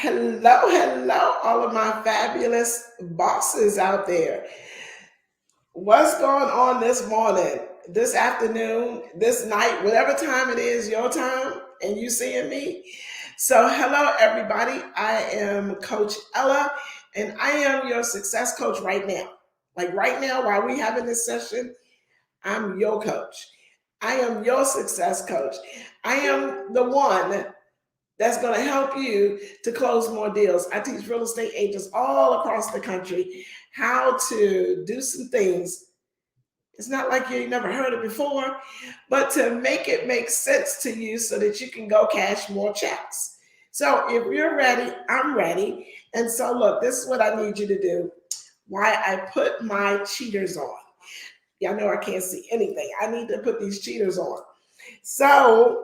Hello, all of my fabulous bosses out there. What's going on this morning, this afternoon, this night, whatever time it is, your time, and you seeing me? So, hello, everybody. I am Coach Ella, and I am your success coach right now. Like right now, while we having this session, I'm your coach. I am your success coach. I am the one that's going to help you to close more deals. I teach real estate agents all across the country how to do some things. It's not like you never heard it before, but to make it make sense to you so that you can go cash more checks. So if you're ready, I'm ready. And so look, this is what I need you to do. Why I put my cheaters on. Y'all know I can't see anything. I need to put these cheaters on. So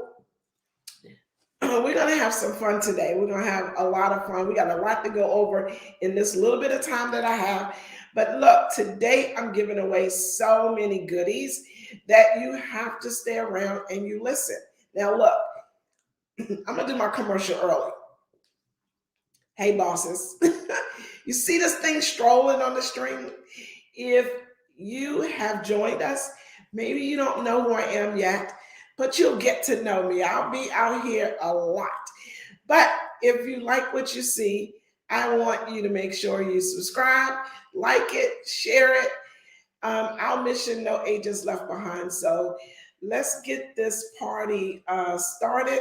we're going to have some fun today. We're going to have a lot of fun. We got a lot to go over in this little bit of time that I have. But look, today I'm giving away so many goodies that you have to stay around and you listen. Now, look, I'm going to do my commercial early. Hey, bosses, you see this thing strolling on the string? If you have joined us, maybe you don't know who I am yet, but you'll get to know me. I'll be out here a lot. But if you like what you see, I want you to make sure you subscribe, like it, share it. Our mission, no agents left behind. So let's get this party started.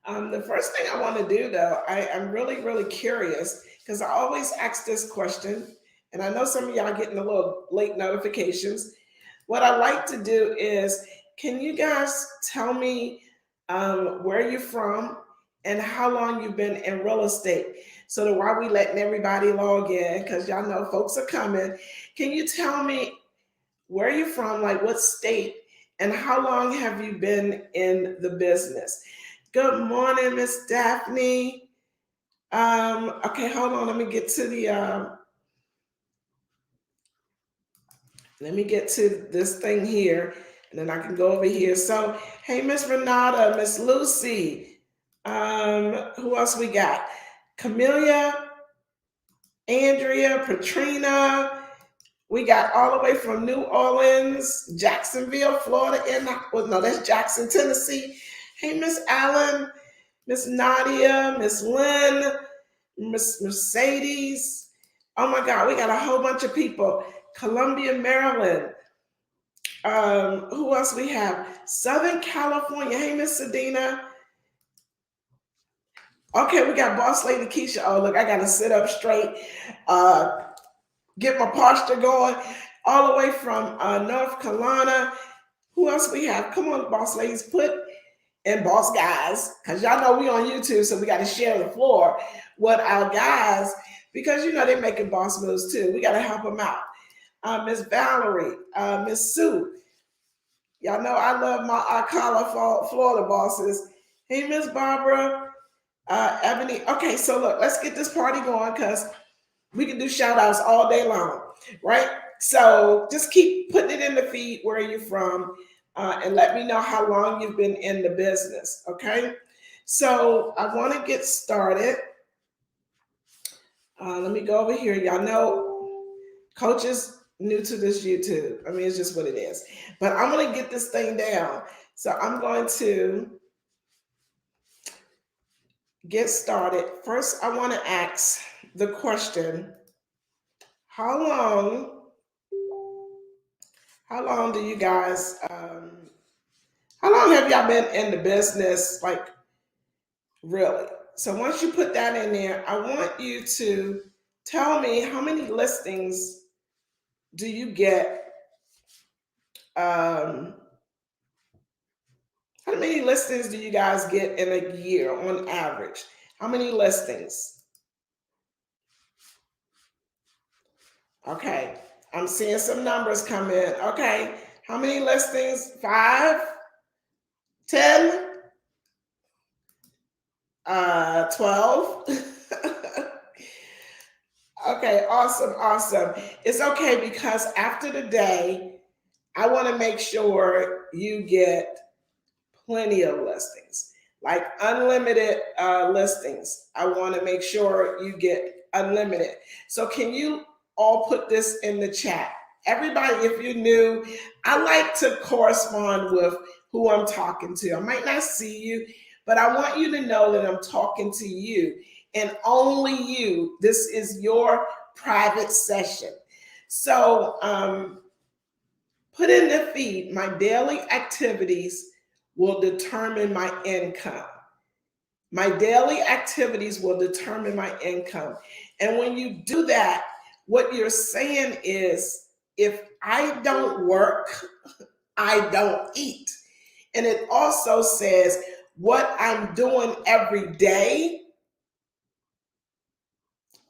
The first thing I want to do, though, I'm really curious because I always ask this question, and I know some of y'all getting a little late notifications. What I like to do is, can you guys tell me where you're from and how long you've been in real estate? So that while we letting everybody log in, because y'all know folks are coming, can you tell me where you're from, like what state, and how long have you been in the business? Good morning, Miss Daphne. Okay, hold on. Let me get to this thing here, and then I can go over here. So, hey, Miss Renata, Miss Lucy. Who else we got? Camellia, Andrea, Patrina. We got all the way from New Orleans, Jacksonville, Florida. No, that's Jackson, Tennessee. Hey, Miss Allen, Miss Nadia, Miss Lynn, Miss Mercedes. Oh my God, we got a whole bunch of people. Columbia, Maryland. Who else we have? Southern California. Hey, Miss Sedina. Okay, we got Boss Lady Keisha. Oh, look, I got to sit up straight, get my posture going. All the way from North Carolina. Who else we have? Come on, Boss Ladies, and Boss Guys, because y'all know we on YouTube, so we got to share the floor with our guys, because you know they're making boss moves too. We got to help them out. Miss Valerie, Miss Sue. Y'all know I love my collar Florida bosses. Hey, Miss Barbara, Ebony. Okay, so look, let's get this party going because we can do shout outs all day long, right? So just keep putting it in the feed where you're from and let me know how long you've been in the business, okay? So I want to get started. Let me go over here. Y'all know coaches new to this YouTube. I mean, it's just what it is. But I'm going to get this thing down. So I'm going to get started. First, I want to ask the question, how long do you guys, how long have y'all been in the business, like really? So once you put that in there, I want you to tell me how many listings do you get, how many listings do you guys get in a year on average? How many listings? Okay, I'm seeing some numbers come in. Okay, how many listings? 5, 10, 12. Okay, awesome. It's okay because after the day, I want to make sure you get plenty of listings. like unlimited listings. I want to make sure you get unlimited. So can you all put this in the chat? Everybody, if you're new, I like to correspond with who I'm talking to. I might not see you, but I want you to know that I'm talking to you and only you. This is your private session. So put in the feed, my daily activities will determine my income. My daily activities will determine my income. And when you do that, what you're saying is, if I don't work, I don't eat. And it also says what I'm doing every day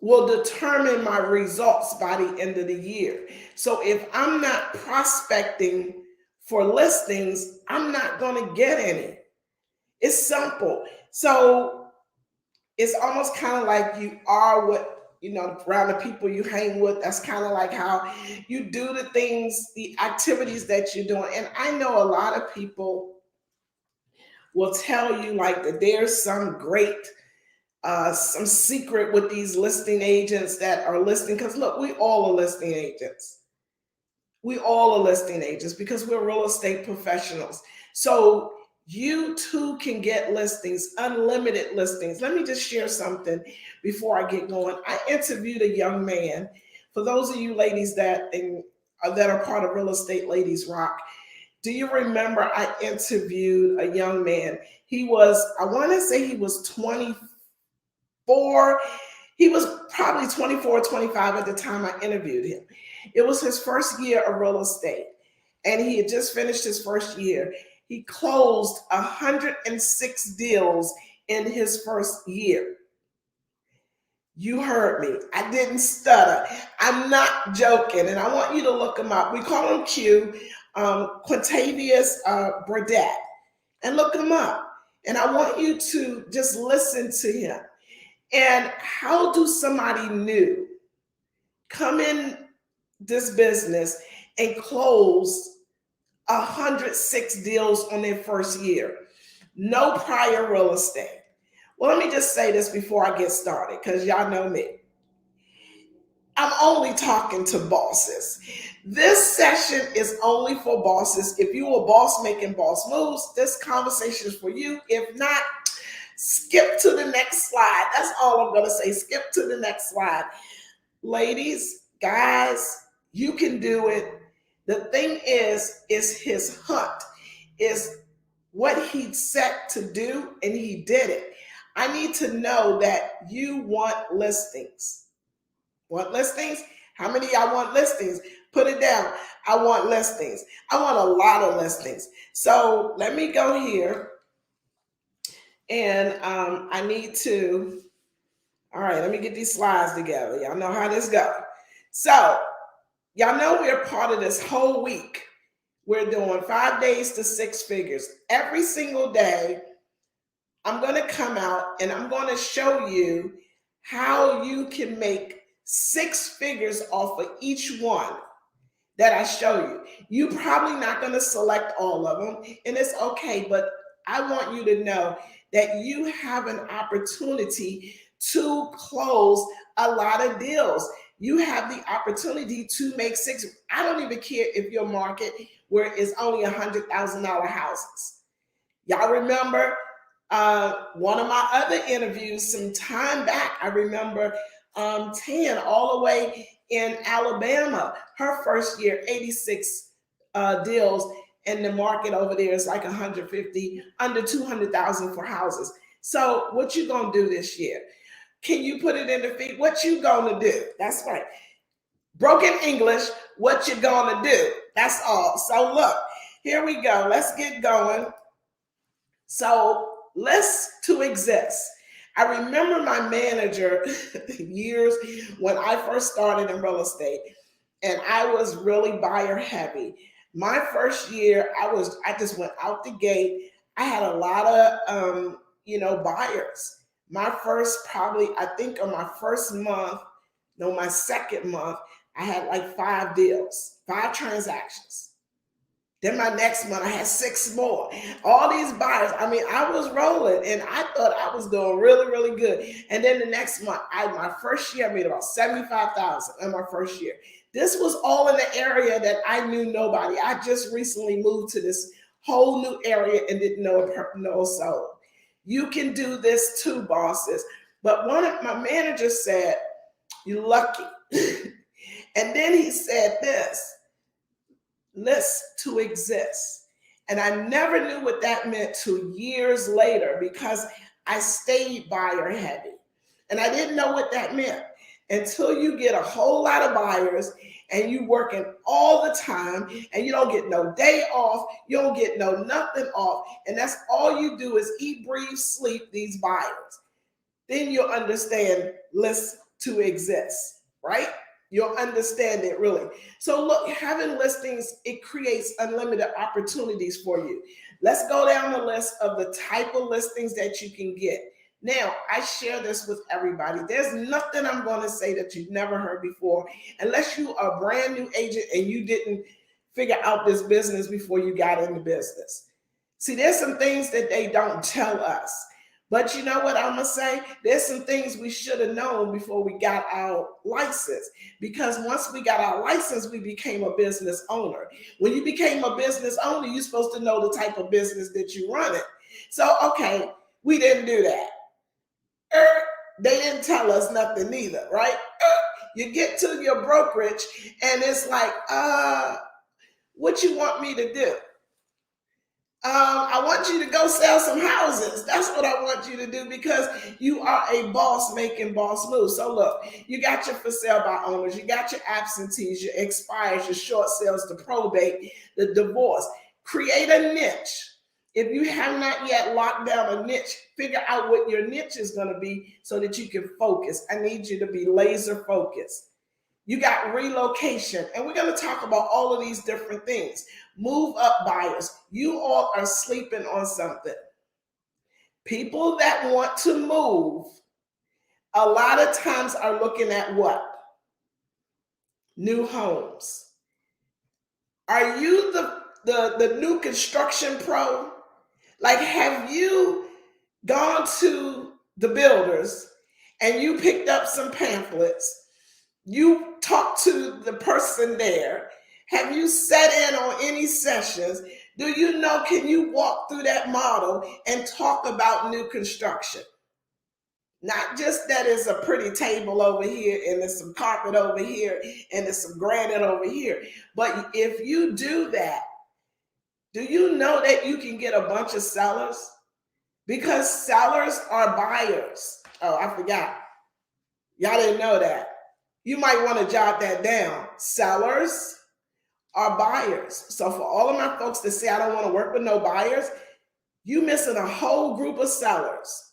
will determine my results by the end of the year. So if I'm not prospecting for listings, I'm not going to get any. It's simple. So it's almost kind of like you are what, around the people you hang with. That's kind of like how you do the things, the activities that you're doing. And I know a lot of people will tell you like that there's some great some secret with these listing agents that are listing, because look, we all are listing agents. We all are listing agents because we're real estate professionals. So you too can get listings, unlimited listings. Let me just share something before I get going. I interviewed a young man. For those of you ladies that are part of Real Estate Ladies Rock, do you remember I interviewed a young man? He was, I want to say he was 24. He was probably 24, 25 at the time I interviewed him. It was his first year of real estate, and he had just finished his first year. He closed 106 deals in his first year. You heard me. I didn't stutter. I'm not joking, and I want you to look him up. We call him Q, Quintavious Burdett, and look him up. And I want you to just listen to him. And how do somebody new come in this business and close 106 deals on their first year? No prior real estate. Well, let me just say this before I get started, because y'all know me. I'm only talking to bosses. This session is only for bosses. If you're a boss making boss moves, this conversation is for you. If not, skip to the next slide. That's all I'm going to say. Skip to the next slide. Ladies, guys, you can do it. The thing is his hunt, is what he set to do, and he did it. I need to know that you want listings. Want listings? How many of y'all want listings? Put it down. I want listings. I want a lot of listings. So let me go here. And I need to, all right, let me get these slides together. Y'all know how this goes. So y'all know we're part of this whole week. We're doing 5 days to 6 figures. Every single day, I'm going to come out and I'm going to show you how you can make 6 figures off of each one that I show you. You're probably not going to select all of them, and it's okay, but I want you to know that you have an opportunity to close a lot of deals. You have the opportunity to make 6. I don't even care if your market where it's only $100,000 houses. Y'all remember one of my other interviews some time back? I remember Tan all the way in Alabama, her first year, 86 deals, and the market over there is like 150, under 200,000 for houses. So what you gonna do this year? Can you put it in the feed? What you gonna do? That's right. Broken English, what you gonna do? That's all. So look, here we go. Let's get going. So let's to exist. I remember my manager years when I first started in real estate, and I was really buyer heavy. My first year, I just went out the gate. I had a lot of buyers. My first, probably, I think on my first month, no, my second month, I had like 5 deals, 5 transactions. Then my next month, I had 6 more. All these buyers. I mean, I was rolling, and I thought I was doing really, really good. And then the next month, my first year, I made about $75,000 in my first year. This was all in the area that I knew nobody. I just recently moved to this whole new area and didn't know a soul. You can do this too, bosses. But one of my managers said, "You're lucky." And then he said this: list to exist. And I never knew what that meant till years later, because I stayed buyer heavy. And I didn't know what that meant until you get a whole lot of buyers and you working all the time and you don't get no day off, you don't get no nothing off. And that's all you do is eat, breathe, sleep these buyers. Then you'll understand list to exist, right? You'll understand it really. So look, having listings, it creates unlimited opportunities for you. Let's go down the list of the type of listings that you can get. Now, I share this with everybody. There's nothing I'm going to say that you've never heard before, unless you are a brand new agent and you didn't figure out this business before you got into business. See, there's some things that they don't tell us. But you know what I'm going to say? There's some things we should have known before we got our license. Because once we got our license, we became a business owner. When you became a business owner, you're supposed to know the type of business that you run it. So, okay, we didn't do that. They didn't tell us nothing neither, right? You get to your brokerage and it's like, what you want me to do? I want you to go sell some houses. That's what I want you to do, because you are a boss making boss moves. So look, you got your for sale by owners, you got your absentees, your expires, your short sales, the probate, the divorce. Create a niche. If you have not yet locked down a niche, figure out what your niche is going to be so that you can focus. I need you to be laser focused. You got relocation, and we're going to talk about all of these different things. Move up buyers. You all are sleeping on something. People that want to move a lot of times are looking at what? New homes. Are you the new construction pro? Like, have you gone to the builders and you picked up some pamphlets? You talked to the person there. Have you sat in on any sessions? Do you know, can you walk through that model and talk about new construction? Not just that it's a pretty table over here and there's some carpet over here and there's some granite over here. But if you do that, do you know that you can get a bunch of sellers? Because sellers are buyers. Oh, I forgot. Y'all didn't know that. You might want to jot that down. Sellers are buyers. So for all of my folks that say, I don't want to work with no buyers, you missing a whole group of sellers.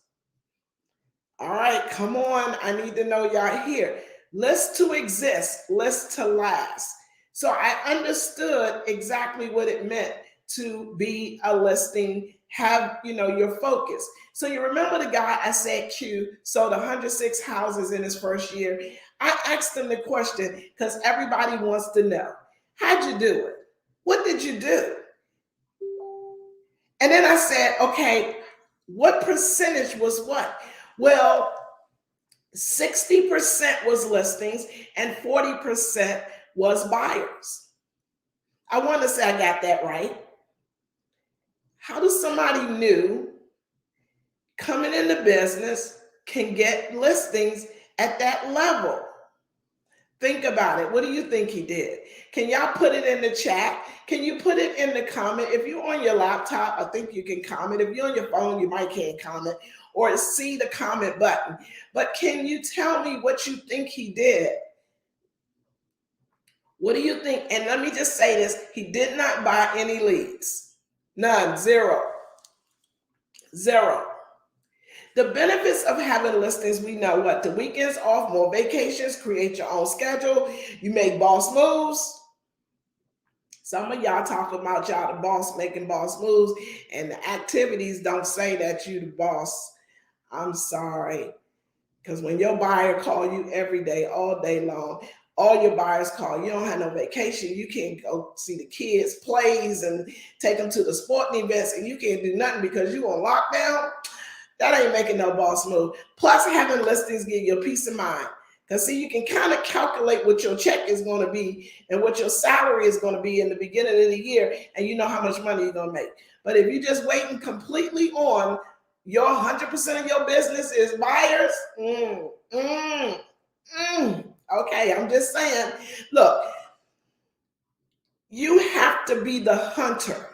All right, come on. I need to know y'all here. List to exist, list to last. So I understood exactly what it meant to be a listing, have, your focus. So you remember the guy I said Q sold 106 houses in his first year. I asked him the question because everybody wants to know, how'd you do it? What did you do? And then I said, okay, what percentage was what? Well, 60% was listings and 40% was buyers. I want to say I got that right. How does somebody new coming into business can get listings at that level? Think about it. What do you think he did? Can y'all put it in the chat? Can you put it in the comment? If you're on your laptop, I think you can comment. If you're on your phone, you might can't comment or see the comment button. But can you tell me what you think he did? What do you think? And let me just say this. He did not buy any leads. None. Zero. The benefits of having listings, we know what? The weekends off, more vacations, create your own schedule. You make boss moves. Some of y'all talk about y'all the boss making boss moves, and the activities don't say that you the boss. I'm sorry. Because when your buyer call you every day, all day long, all your buyers call. You don't have no vacation. You can't go see the kids' plays and take them to the sporting events, and you can't do nothing because you on lockdown. That ain't making no boss move. Plus, having listings give you peace of mind. Because see, you can kind of calculate what your check is going to be and what your salary is going to be in the beginning of the year, and you know how much money you're going to make. But if you're just waiting completely on your 100% of your business is buyers, okay, I'm just saying, look, you have to be the hunter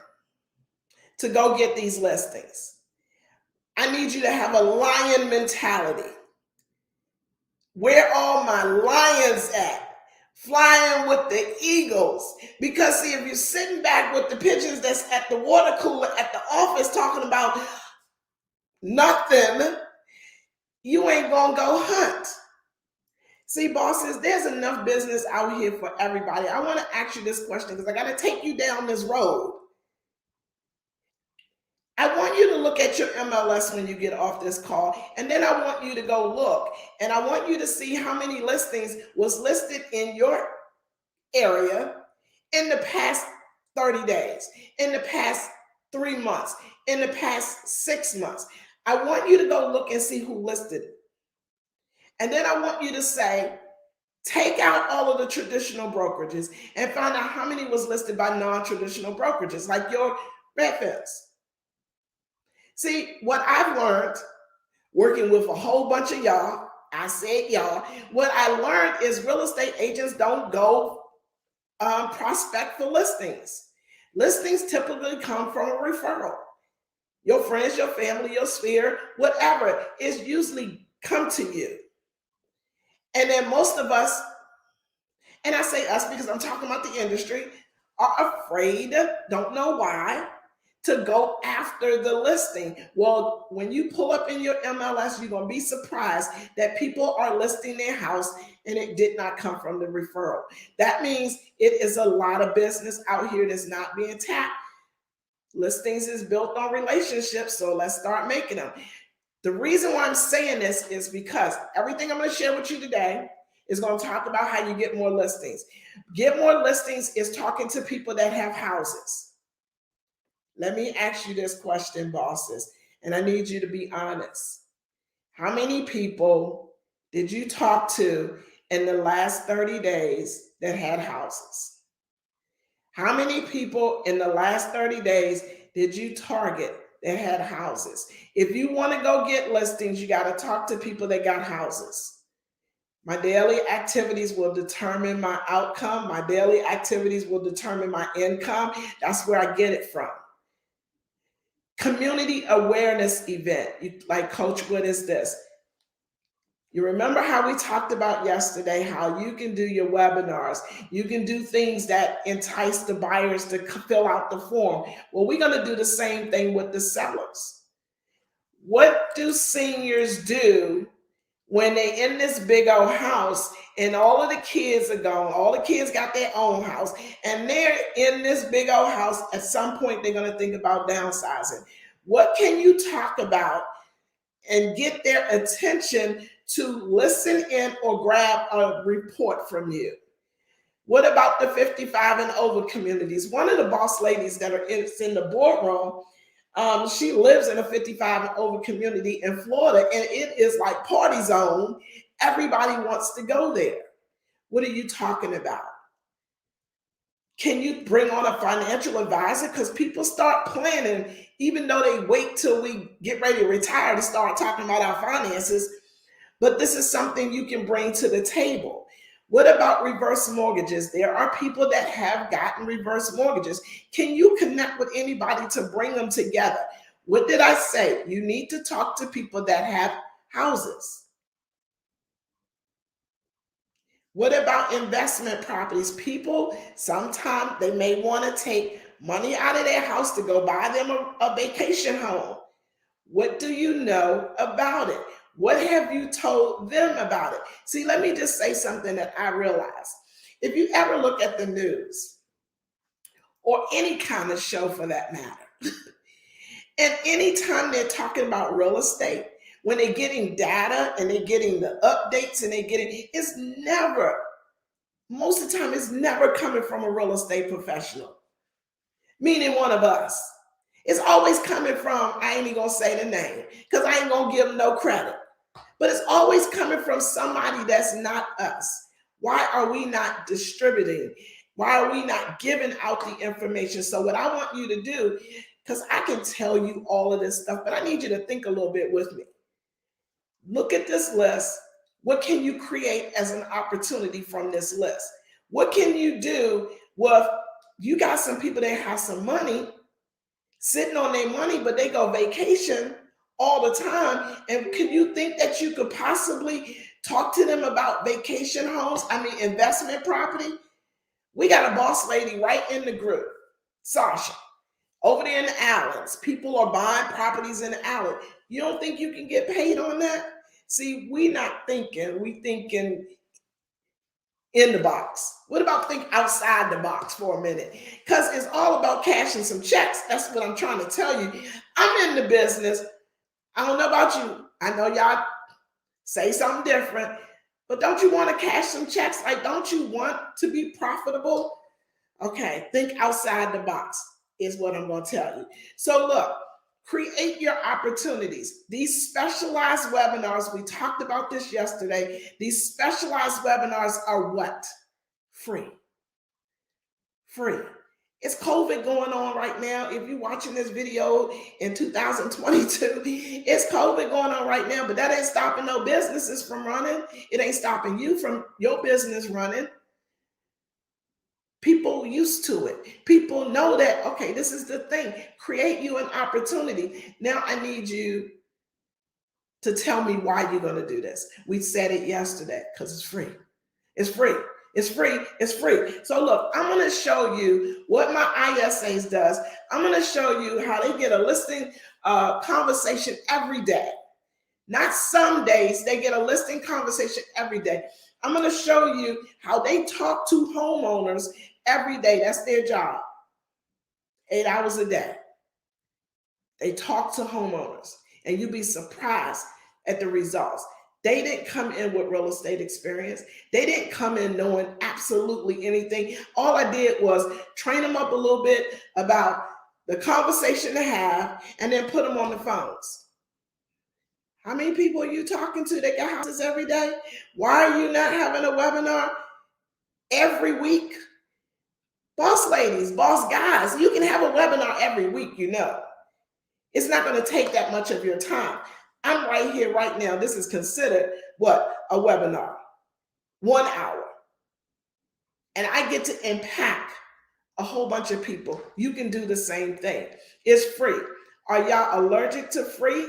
to go get these listings. I need you to have a lion mentality. Where are my lions at? Flying with the eagles. Because see, if you're sitting back with the pigeons that's at the water cooler at the office talking about nothing, you ain't gonna go hunt. See, bosses, there's enough business out here for everybody. I want to ask you this question because I got to take you down this road. I want you to look at your MLS when you get off this call, and then I want you to go look, and I want you to see how many listings was listed in your area in the past 30 days, in the past 3 months, in the past 6 months. I want you to go look and see who listed it. And then I want you to say, take out all of the traditional brokerages and find out how many was listed by non-traditional brokerages, like your Redfins. See, what I've learned working with a whole bunch of y'all, I said y'all, what I learned is real estate agents don't go prospect for listings. Listings typically come from a referral. Your friends, your family, your sphere, whatever, is usually come to you. And then most of us, and I say us because I'm talking about the industry, are afraid, don't know why, to go after the listing. Well, when you pull up in your MLS, you're going to be surprised that people are listing their house and it did not come from the referral. That means it is a lot of business out here that's not being tapped. Listings is built on relationships, so let's start making them. The reason why I'm saying this is because everything I'm going to share with you today is going to talk about how you get more listings. Get more listings is talking to people that have houses. Let me ask you this question, bosses, and I need you to be honest. How many people did you talk to in the last 30 days that had houses? How many people in the last 30 days did you target that had houses? If you want to go get listings, you got to talk to people that got houses. My daily activities will determine my outcome. My daily activities will determine my income. That's where I get it from. Community awareness event. Like, Coach, what is this? You remember how we talked about yesterday, how you can do your webinars. You can do things that entice the buyers to fill out the form. Well, we're going to do the same thing with the sellers. What do seniors do when they in this big old house and all of the kids are gone? All the kids got their own house and they're in this big old house. At some point, they're going to think about downsizing. What can you talk about and get their attention to listen in or grab a report from you? What about the 55 and over communities? One of the boss ladies that are in the boardroom, she lives in a 55 and over community in Florida, and it is like party zone. Everybody wants to go there. What are you talking about? Can you bring on a financial advisor? Because people start planning, even though they wait till we get ready to retire to start talking about our finances. But this is something you can bring to the table. What about reverse mortgages? There are people that have gotten reverse mortgages. Can you connect with anybody to bring them together? What did I say? You need to talk to people that have houses. What about investment properties? People, sometimes they may want to take money out of their house to go buy them a vacation home. What do you know about it? What have you told them about it? See, let me just say something that I realized. If you ever look at the news or any kind of show for that matter, and anytime they're talking about real estate, when they're getting data and they're getting the updates and they're getting, it's never most of the time it's never coming from a real estate professional, meaning one of us. It's always coming from, I ain't even gonna say the name because I ain't gonna give them no credit, but it's always coming from somebody that's not us. Why are we not distributing? Why are we not giving out the information? So what I want you to do, because I can tell you all of this stuff, but I need you to think a little bit with me. Look at this list. What can you create as an opportunity from this list? What can you do with, you got some people that have some money sitting on their money, but they go vacation all the time. And can you think that you could possibly talk to them about vacation homes? I mean, investment property. We got a boss lady right in the group, Sasha, over there in the Allens. People are buying properties in the Allen. You don't think you can get paid on that? See, we not thinking, we thinking in the box. What about think outside the box for a minute? Because it's all about cashing some checks. That's what I'm trying to tell you. I'm in the business. I don't know about you. I know y'all say something different, but don't you want to cash some checks? Like, don't you want to be profitable? Okay, think outside the box is what I'm going to tell you. So look, create your opportunities. These specialized webinars, we talked about this yesterday. These specialized webinars are what? Free. Free. It's COVID going on right now. If you're watching this video in 2022, it's COVID going on right now, but that ain't stopping no businesses from running. It ain't stopping you from your business running. People used to it. People know that, okay, this is the thing. Create you an opportunity. Now I need you to tell me why you're going to do this. We said it yesterday because it's free. It's free. It's free. It's free. So look, I'm going to show you what my ISAs does. I'm going to show you how they get a listing conversation every day. Not some days, they get a listing conversation every day. I'm going to show you how they talk to homeowners every day. That's their job. 8 hours a day. They talk to homeowners, and you'd be surprised at the results. They didn't come in with real estate experience. They didn't come in knowing absolutely anything. All I did was train them up a little bit about the conversation to have and then put them on the phones. How many people are you talking to that got houses every day? Why are you not having a webinar every week? Boss ladies, boss guys, you can have a webinar every week, you know. It's not going to take that much of your time. I'm right here right now. This is considered what? A webinar. 1 hour. And I get to impact a whole bunch of people. You can do the same thing. It's free. Are y'all allergic to free?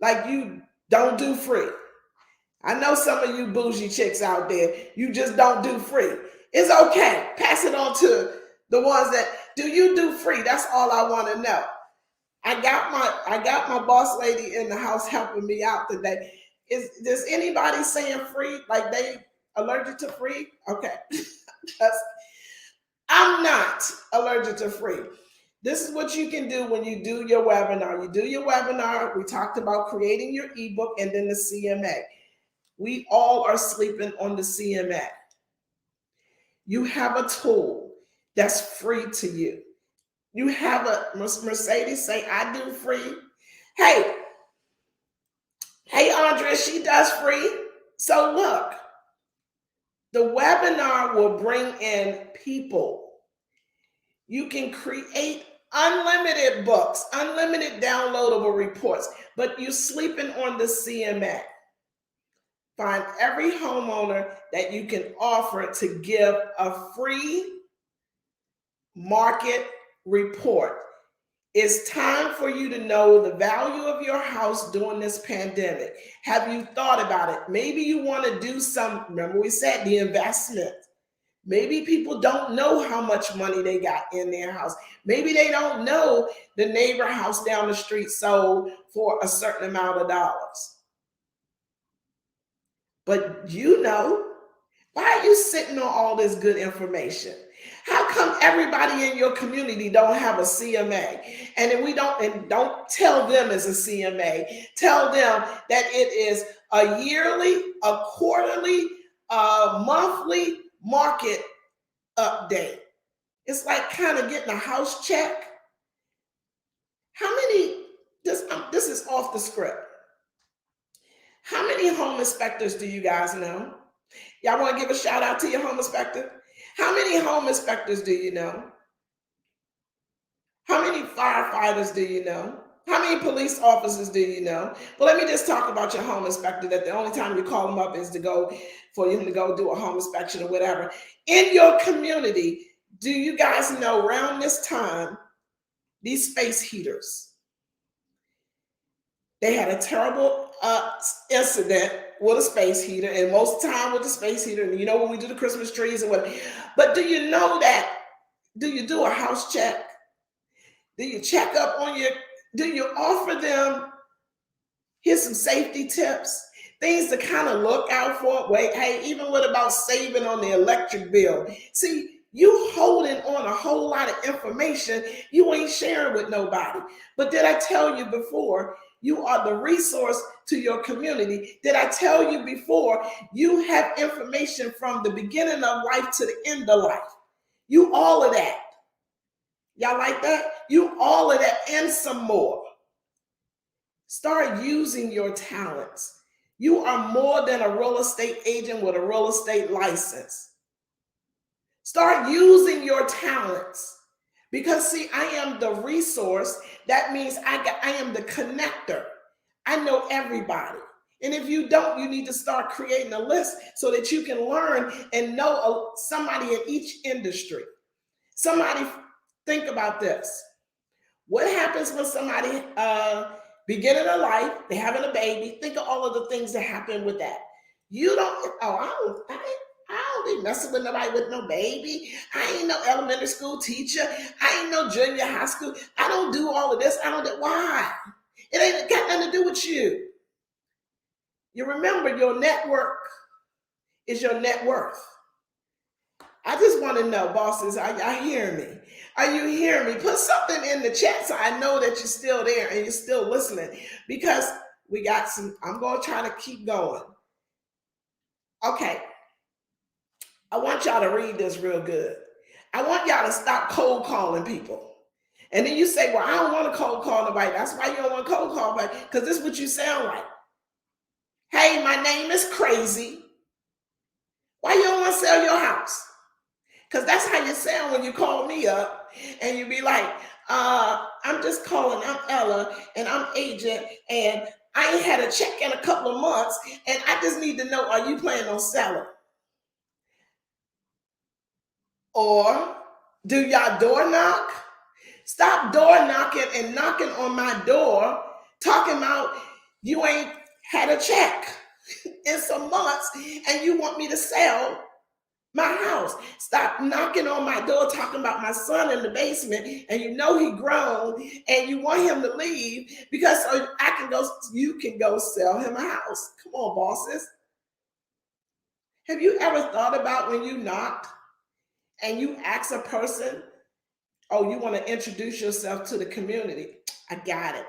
Like you don't do free. I know some of you bougie chicks out there, you just don't do free. It's okay. Pass it on to the ones that do. You do free? That's all I want to know. I got my boss lady in the house helping me out today. Does anybody saying free like they allergic to free? Okay. I'm not allergic to free. This is what you can do when you do your webinar. You do your webinar. We talked about creating your ebook and then the CMA. We all are sleeping on the CMA. You have a tool that's free to you. You have a Mercedes say, I do free. Hey, Andrea, she does free. So look, the webinar will bring in people. You can create unlimited books, unlimited downloadable reports, but you're sleeping on the CMA. Find every homeowner that you can offer to give a free market report. It's time for you to know the value of your house during this pandemic. Have you thought about it? Maybe you want to do some, remember we said the investment. Maybe people don't know how much money they got in their house. Maybe they don't know the neighbor house down the street sold for a certain amount of dollars. But you know, why are you sitting on all this good information? How come everybody in your community don't have a CMA? And then don't tell them it's a CMA. Tell them that it is a yearly, a quarterly, a monthly market update. It's like kind of getting a house check. How many, this is off the script. How many home inspectors do you guys know? Y'all want to give a shout out to your home inspector? How many home inspectors do you know? How many firefighters do you know? How many police officers do you know? Well, let me just talk about your home inspector, that the only time you call them up is to go for him to go do a home inspection or whatever. In your community, do you guys know around this time, these space heaters, they had a terrible incident with a space heater, and most of the time with the space heater, and you know when we do the Christmas trees and whatever. But do you know that? Do you do a house check? Do you check up on do you offer them, here's some safety tips, things to kind of look out for? Wait, hey, even what about saving on the electric bill? See, you holding on a whole lot of information you ain't sharing with nobody. But did I tell you before, you are the resource to your community? Did I tell you before, you have information from the beginning of life to the end of life? You all of that. Y'all like that? You all of that and some more. Start using your talents. You are more than a real estate agent with a real estate license. Start using your talents. Because see, I am the resource. That means I am the connector. I know everybody. And if you don't, you need to start creating a list so that you can learn and know somebody in each industry. Somebody, think about this. What happens when somebody beginning of life, they're having a baby? Think of all of the things that happen with that. You don't, I don't be messing with nobody with no baby. I ain't no elementary school teacher. I ain't no junior high school. I don't do all of this. I don't do, why? It ain't got nothing to do with you. You remember, your network is your net worth. I just want to know, bosses, are y'all hearing me? Are you hearing me? Put something in the chat so I know that you're still there and you're still listening, because we got some, I'm going to try to keep going. Okay. I want y'all to read this real good. I want y'all to stop cold calling people. And then you say, well, I don't want to cold call nobody. That's why you don't want to cold call nobody, because this is what you sound like. Hey, my name is Crazy. Why you don't want to sell your house? Because that's how you sound when you call me up and you be like, I'm just calling, I'm Ella, and I'm agent, and I ain't had a check in a couple of months, and I just need to know, are you planning on selling? Or do y'all door knock? Stop door knocking and knocking on my door, talking about you ain't had a check in some months and you want me to sell my house. Stop knocking on my door talking about my son in the basement, and you know he grown and you want him to leave because so you can go sell him a house. Come on, bosses. Have you ever thought about when you knocked and you ask a person, oh, you want to introduce yourself to the community? I got it.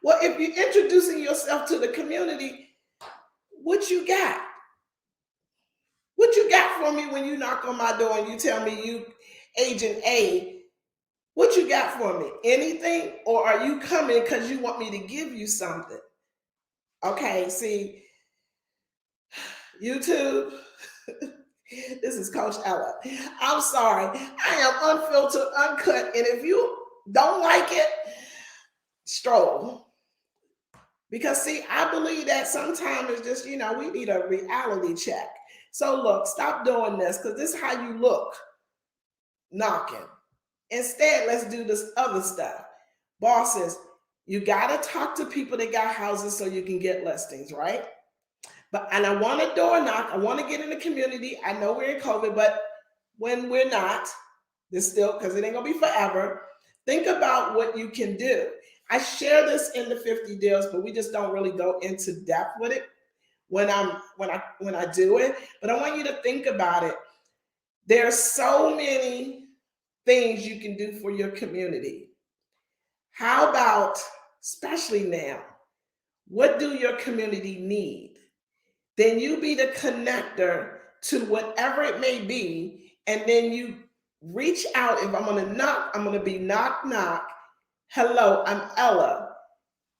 Well, if you're introducing yourself to the community, what you got? What you got for me when you knock on my door and you tell me you agent A? What you got for me? Anything? Or are you coming because you want me to give you something? Okay, see, YouTube, this is Coach Ella. I'm sorry. I am unfiltered, uncut. And if you don't like it, stroll. Because see, I believe that sometimes it's just, we need a reality check. So look, stop doing this, because this is how you look knocking. Instead, let's do this other stuff. Bosses, you got to talk to people that got houses so you can get listings, right? And I want to door knock. I want to get in the community. I know we're in COVID, but when we're not, this still, because it ain't going to be forever, think about what you can do. I share this in the 50 deals, but we just don't really go into depth with it when I do it. But I want you to think about it. There's so many things you can do for your community. How about, especially now, what do your community need? Then you be the connector to whatever it may be, and then you reach out. If I'm going to knock, I'm going to be knock, knock. Hello, I'm Ella,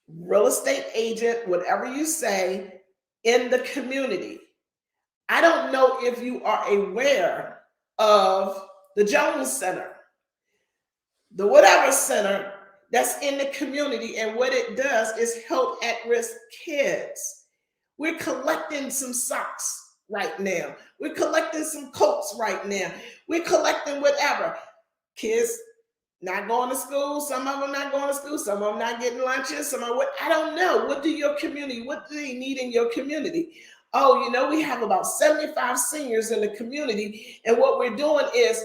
real estate agent, whatever you say, in the community. I don't know if you are aware of the Jones Center, the whatever center that's in the community, and what it does is help at-risk kids. We're collecting some socks right now. We're collecting some coats right now. We're collecting whatever. Kids not going to school, some of them not going to school, some of them not getting lunches, some of what, I don't know. What do your community, what do they need in your community? Oh, you know, we have about 75 seniors in the community, and what we're doing is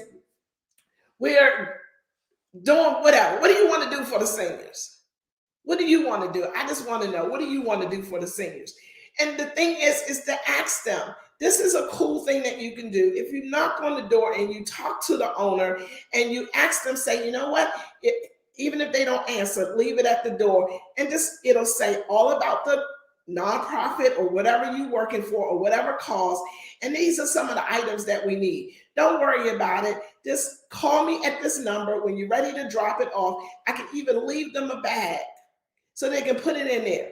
we're doing whatever. What do you want to do for the seniors? What do you want to do? I just want to know, what do you want to do for the seniors? And the thing is to ask them. This is a cool thing that you can do. If you knock on the door and you talk to the owner and you ask them, say, you know what, even if they don't answer, leave it at the door, and just, it'll say all about the nonprofit or whatever you're working for or whatever cause. And these are some of the items that we need. Don't worry about it. Just call me at this number when you're ready to drop it off. I can even leave them a bag so they can put it in there.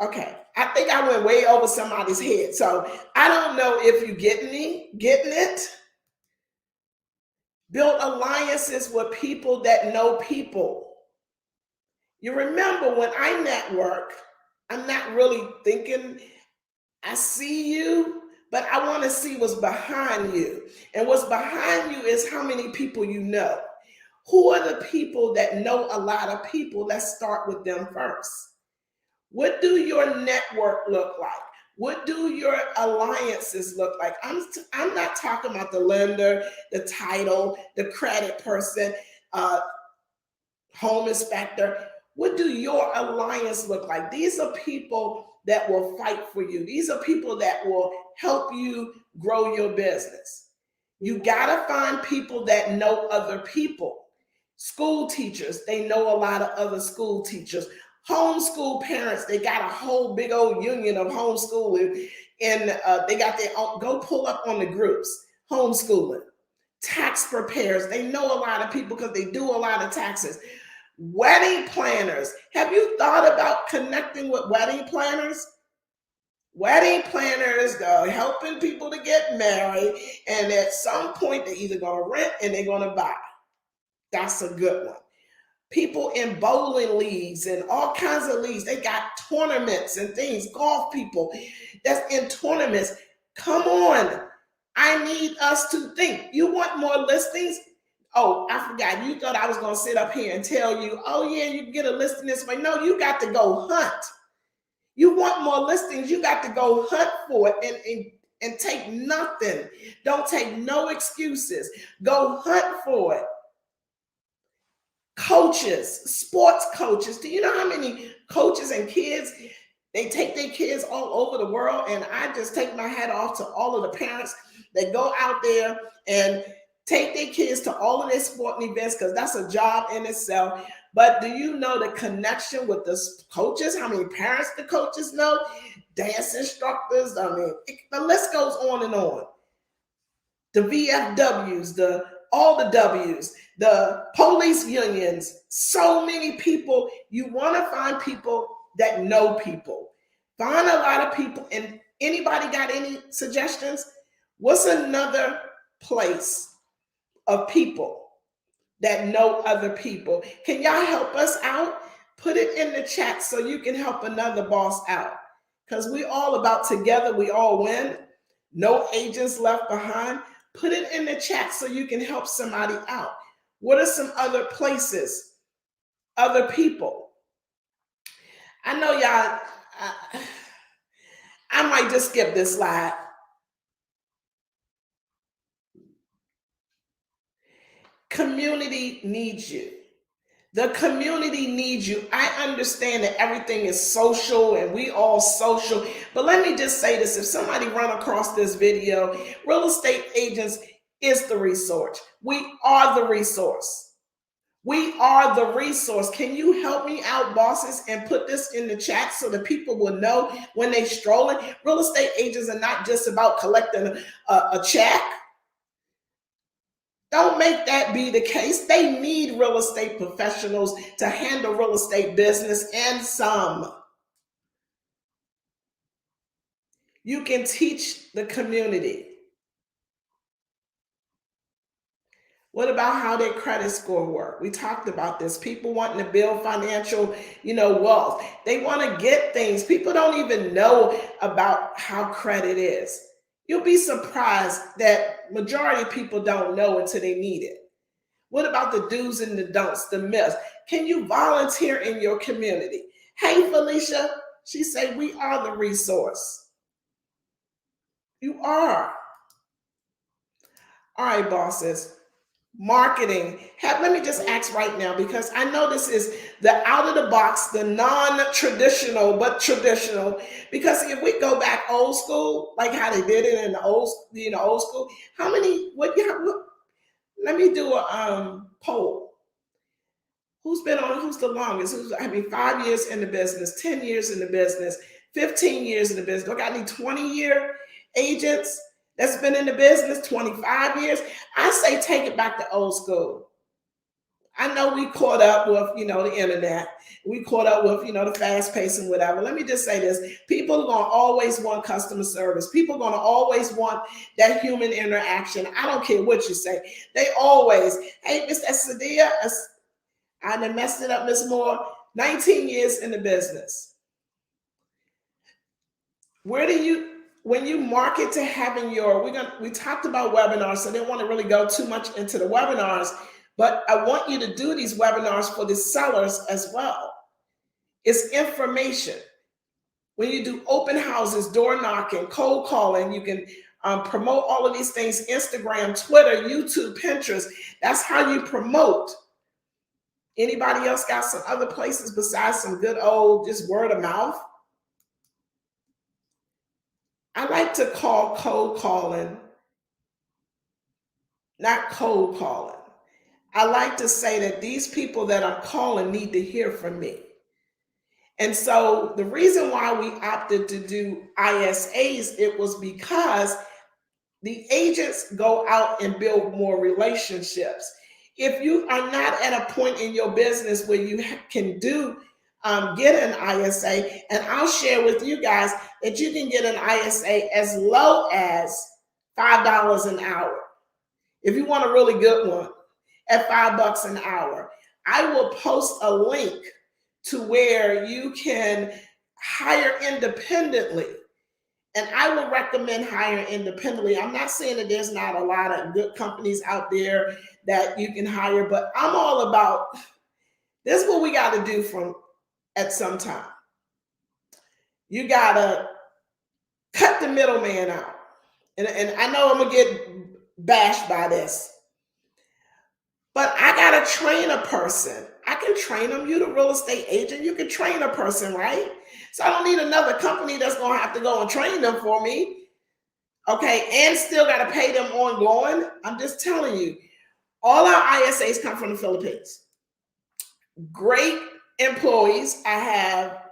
Okay, I think I went way over somebody's head. So I don't know if you're getting it. Build alliances with people that know people. You remember, when I network, I'm not really thinking I see you, but I want to see what's behind you. And what's behind you is how many people you know. Who are the people that know a lot of people? Let's start with them first. What do your network look like? What do your alliances look like? I'm not talking about the lender, the title, the credit person, home inspector. What do your alliance look like? These are people that will fight for you. These are people that will help you grow your business. You gotta find people that know other people. School teachers, they know a lot of other school teachers. Homeschool parents, they got a whole big old union of homeschooling, and they got their own, go pull up on the groups, homeschooling. Tax preparers, they know a lot of people because they do a lot of taxes. Wedding planners, have you thought about connecting with wedding planners? Wedding planners are helping people to get married, and at some point they're either going to rent and they're going to buy. That's a good one. People in bowling leagues and all kinds of leagues, they got tournaments and things, golf people that's in tournaments. Come on, I need us to think. You want more listings? Oh, I forgot. You thought I was going to sit up here and tell you, oh yeah, you can get a listing this way. No, you got to go hunt. You want more listings, you got to go hunt for it and take nothing. Don't take no excuses. Go hunt for it. Coaches, sports coaches. Do you know how many coaches and kids, they take their kids all over the world? And I just take my hat off to all of the parents that go out there and take their kids to all of their sporting events, because that's a job in itself. But do you know the connection with the coaches? How many parents the coaches know? Dance instructors. I mean, the list goes on and on. The VFWs, all the W's, the police unions, so many people. You want to find people that know people. Find a lot of people. And anybody got any suggestions? What's another place of people that know other people? Can y'all help us out? Put it in the chat so you can help another boss out. Because we all about together, we all win. No agents left behind. Put it in the chat so you can help somebody out. What are some other places, other people? I know y'all, I might just skip this slide. Community needs you. The community needs you. I understand that everything is social and we all social, but let me just say this. If somebody run across this video, real estate agents is the resource. We are the resource. We are the resource. Can you help me out, bosses, and put this in the chat so that people will know when they strolling? Real estate agents are not just about collecting a check. Don't make that be the case. They need real estate professionals to handle real estate business and some. You can teach the community. What about how their credit score work? We talked about this. People wanting to build financial, wealth. They want to get things. People don't even know about how credit is. You'll be surprised that majority of people don't know until they need it. What about the do's and the don'ts, the myths? Can you volunteer in your community? Hey, Felicia, she said, we are the resource. You are. All right, bosses. Marketing. Let me just ask right now, because I know this is the out of the box, the non-traditional, but traditional. Because if we go back old school, like how they did it in the old school, how many? Let me do a poll. Who's the longest? 5 years in the business, 10 years in the business, 15 years in the business. Do I got any 20-year agents that's been in the business, 25 years? I say take it back to old school. I know we caught up with, the internet. We caught up with, the fast pace and whatever. Let me just say this. People are going to always want customer service. People are going to always want that human interaction. I don't care what you say. They always, hey, Miss Sadia, I done messed it up, Miss Moore. 19 years in the business. When you market to having we talked about webinars, so I didn't want to really go too much into the webinars, but I want you to do these webinars for the sellers as well. It's information. When you do open houses, door knocking, cold calling, you can promote all of these things, Instagram, Twitter, YouTube, Pinterest. That's how you promote. Anybody else got some other places besides some good old just word of mouth? I like to call cold calling not cold calling. I like to say that these people that I'm calling need to hear from me. And so the reason why we opted to do ISAs, it was because the agents go out and build more relationships. If you are not at a point in your business where you can get an ISA, and I'll share with you guys that you can get an ISA as low as $5 an hour. If you want a really good one, at $5 an hour, I will post a link to where you can hire independently. And I will recommend hiring independently. I'm not saying that there's not a lot of good companies out there that you can hire, but I'm all about this is what we got to do at some time. You got to cut the middleman out. And I know I'm going to get bashed by this, but I got to train a person. I can train them. You're the real estate agent. You can train a person, right? So I don't need another company that's going to have to go and train them for me. Okay, and still got to pay them ongoing. I'm just telling you, all our ISAs come from the Philippines. Great employees. I have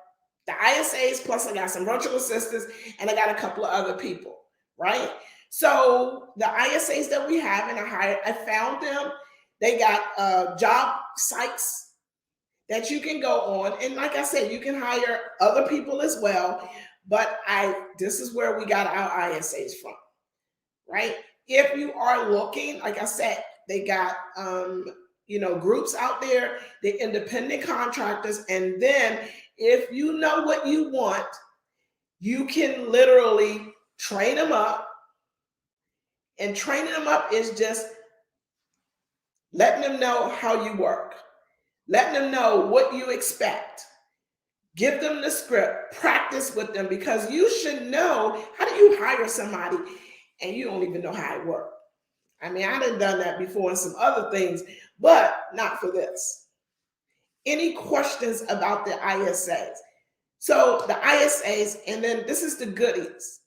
the ISAs, plus I got some virtual assistants, and I got a couple of other people, right? So the ISAs that we have, and I found them. They got job sites that you can go on. And like I said, you can hire other people as well. But this is where we got our ISAs from, right? If you are looking, like I said, they got, groups out there, the independent contractors. And then if you know what you want, you can literally train them up. And training them up is just letting them know how you work, letting them know what you expect. Give them the script, practice with them, because you should know. How do you hire somebody and you don't even know how it works? I mean, I done that before and some other things, but not for this. Any questions about the ISAs? So the ISAs, and then this is the goodies,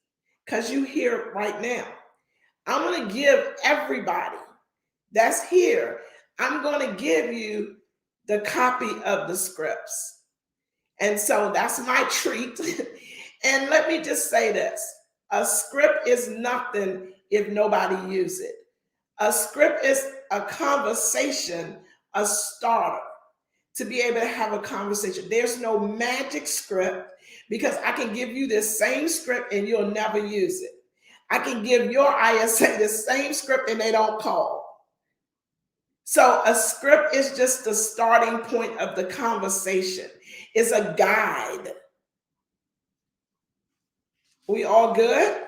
because you hear right now. I'm going to give everybody that's here I'm going to give you the copy of the scripts. And so that's my treat. And let me just say this. A script is nothing if nobody uses it. A script is a conversation, a starter to be able to have a conversation. There's no magic script because I can give you this same script and you'll never use it. I can give your ISA the same script and they don't call. So a script is just the starting point of the conversation. It's a guide. We all good?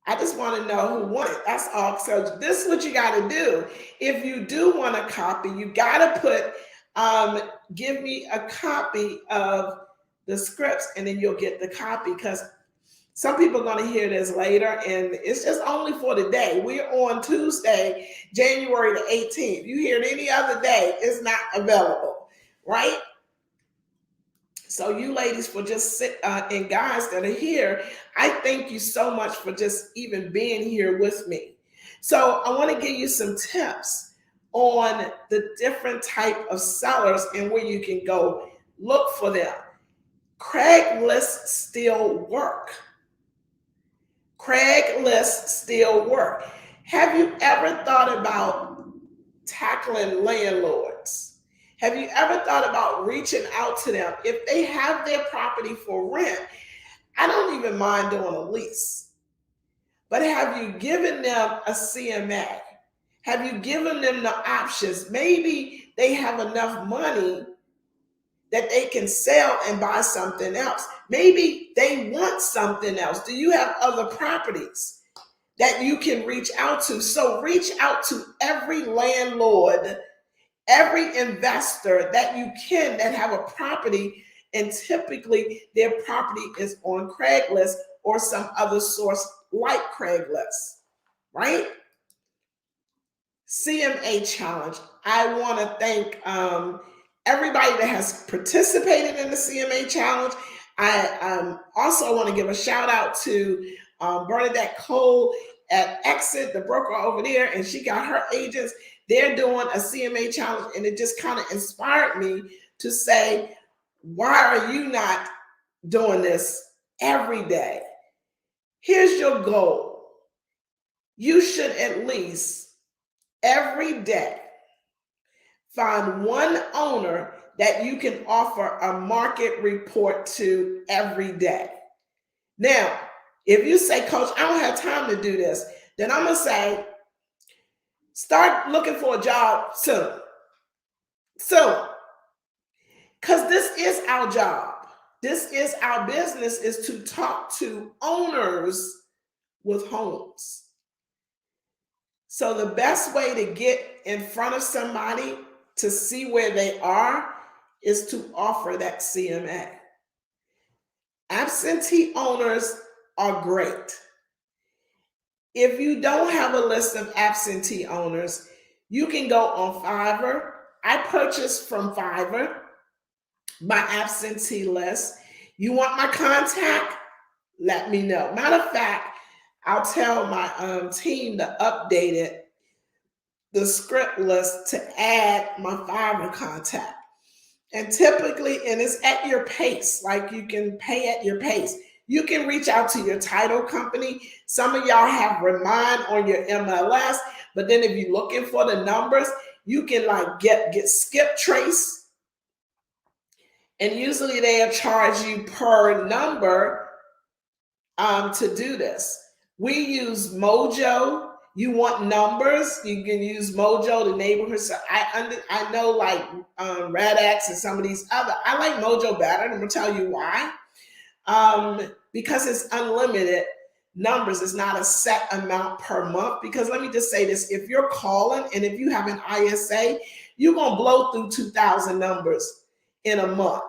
I just want to know who won it. That's all. So this is what you got to do. If you do want a copy, you got to put, give me a copy of the scripts and then you'll get the copy, because some people are going to hear this later and it's just only for the day. We're on Tuesday, January the 18th. You hear it any other day, it's not available, right? So you ladies for just sit and guys that are here, I thank you so much for just even being here with me. So I want to give you some tips on the different type of sellers and where you can go look for them. Craigslist still work. Craigslist still work. Have you ever thought about tackling landlords? Have you ever thought about reaching out to them? If they have their property for rent, I don't even mind doing a lease. But have you given them a CMA? Have you given them the options? Maybe they have enough money that they can sell and buy something else. Maybe they want something else. Do you have other properties that you can reach out to? So reach out to every landlord, every investor that you can that have a property, and typically their property is on Craigslist or some other source like Craigslist, right? CMA challenge. I want to thank everybody that has participated in the CMA challenge. I also want to give a shout out to Bernadette Cole at Exit, the broker over there, and she got her agents. They're doing a CMA challenge, and it just kind of inspired me to say, why are you not doing this every day? Here's your goal. You should at least every day find one owner that you can offer a market report to every day. Now, if you say, Coach, I don't have time to do this, then I'm going to say, start looking for a job soon. Soon. Because this is our job. This is our business, is to talk to owners with homes. So the best way to get in front of somebody to see where they are is to offer that CMA. Absentee owners are great. If you don't have a list of absentee owners, you can go on Fiverr. I purchased from Fiverr my absentee list. You want my contact? Let me know. Matter of fact, I'll tell my team to update it, the script list, to add my Fiverr contact. And typically, and it's at your pace, like you can pay at your pace. You can reach out to your title company. Some of y'all have Remind on your MLS, but then if you're looking for the numbers, you can like get skip trace. And usually they'll charge you per number to do this. We use Mojo. You want numbers, you can use Mojo, the neighborhood. So I know like RadX and some of these other. I like Mojo better, and I'm gonna tell you why. Because it's unlimited numbers. It's not a set amount per month. Because let me just say this: if you're calling and if you have an ISA, you're gonna blow through 2,000 numbers in a month.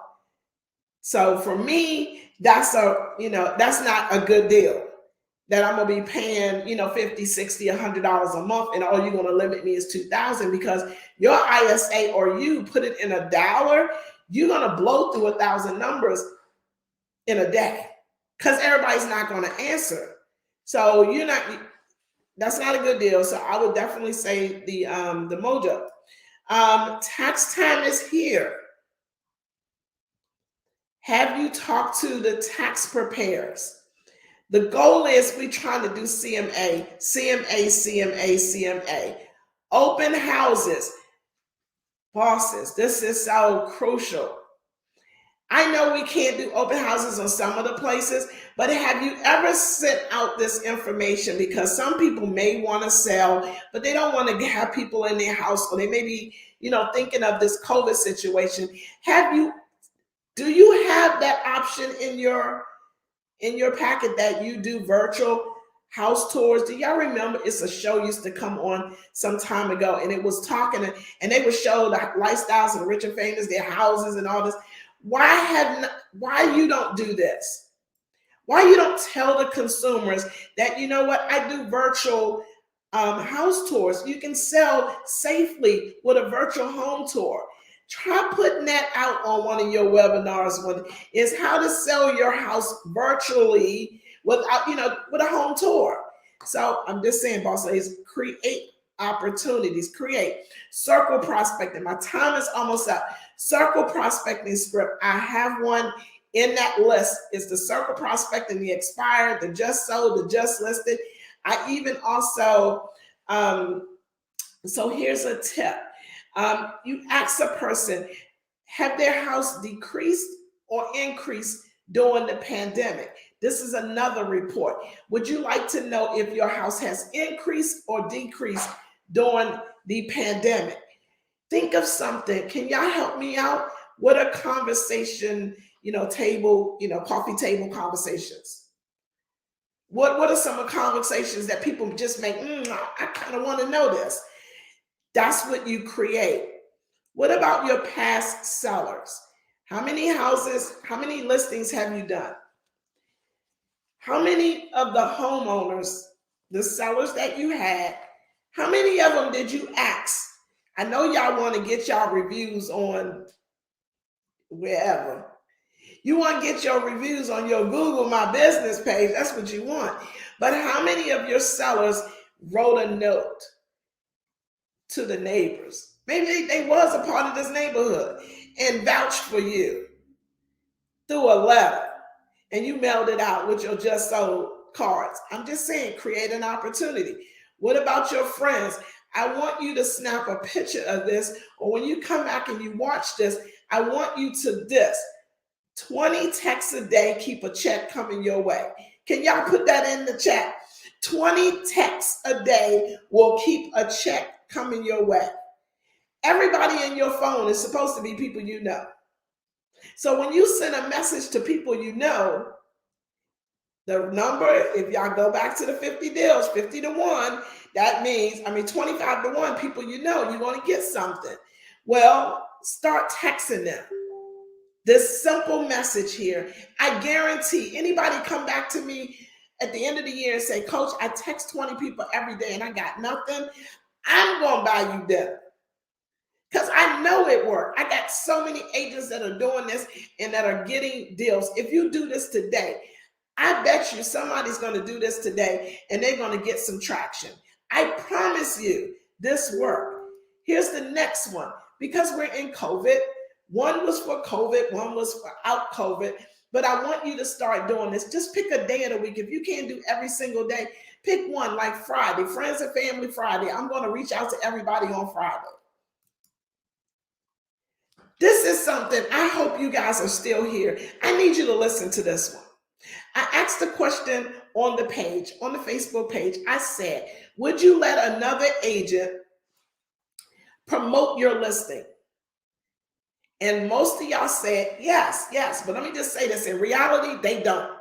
So for me, that's not a good deal. That I'm gonna be paying, $50, $60, $100 a month, and all you're gonna limit me is 2,000, because your ISA or you put it in a dollar, you're gonna blow through 1,000 numbers in a day, because everybody's not gonna answer. So that's not a good deal. So I would definitely say the Mojo. Tax time is here. Have you talked to the tax preparers? The goal is we trying to do CMA, CMA, CMA, CMA. Open houses. Bosses, this is so crucial. I know we can't do open houses on some of the places, but have you ever sent out this information? Because some people may want to sell, but they don't want to have people in their house, or they may be, thinking of this COVID situation. Do you have that option in your packet that you do virtual house tours? Do y'all remember it's a show used to come on some time ago, and it was talking, and they would show the lifestyles of the rich and famous, their houses and all this. Why you don't do this? Why you don't tell the consumers that, you know what, I do virtual house tours. You can sell safely with a virtual home tour. Try putting that out on one of your webinars. Is how to sell your house virtually without, with a home tour. So I'm just saying, boss ladies, create opportunities, create circle prospecting. My time is almost up. Circle prospecting script. I have one in that list. Is the circle prospecting, the expired, the just sold, the just listed. I even also, so here's a tip. You ask a person, have their house decreased or increased during the pandemic? This is another report. Would you like to know if your house has increased or decreased during the pandemic? Think of something. Can y'all help me out? What are conversation, table, coffee table conversations? What are some conversations that people just make? I kind of want to know this. That's what you create. What about your past sellers? How many houses, how many listings have you done? How many of the homeowners, the sellers that you had, how many of them did you ask? I know y'all want to get y'all reviews on wherever. You want to get your reviews on your Google My Business page. That's what you want. But how many of your sellers wrote a note to the neighbors? Maybe they was a part of this neighborhood and vouched for you through a letter, and you mailed it out with your just sold cards. I'm just saying, create an opportunity. What about your friends? I want you to snap a picture of this, or when you come back and you watch this, I want you to 20 texts a day, keep a check coming your way. Can y'all put that in the chat? 20 texts a day will keep a check coming your way. Everybody in your phone is supposed to be people you know. So when you send a message to people you know, the number, if y'all go back to the 50 deals, 50 to 1, that means, 25 to 1 people you know, you want to get something. Well, start texting them. This simple message here, I guarantee anybody come back to me at the end of the year and say, Coach, I text 20 people every day and I got nothing, I'm going to buy you dinner. Because I know it worked. I got so many agents that are doing this and that are getting deals. If you do this today, I bet you somebody's going to do this today and they're going to get some traction. I promise you this worked. Here's the next one. Because we're in COVID, one was for COVID, one was for out COVID, but I want you to start doing this. Just pick a day of the week. If you can't do every single day, pick one like Friday, Friends and Family Friday. I'm going to reach out to everybody on Friday. This is something, I hope you guys are still here. I need you to listen to this one. I asked the question on the page, on the Facebook page. I said, would you let another agent promote your listing? And most of y'all said, yes. But let me just say this. In reality, they don't.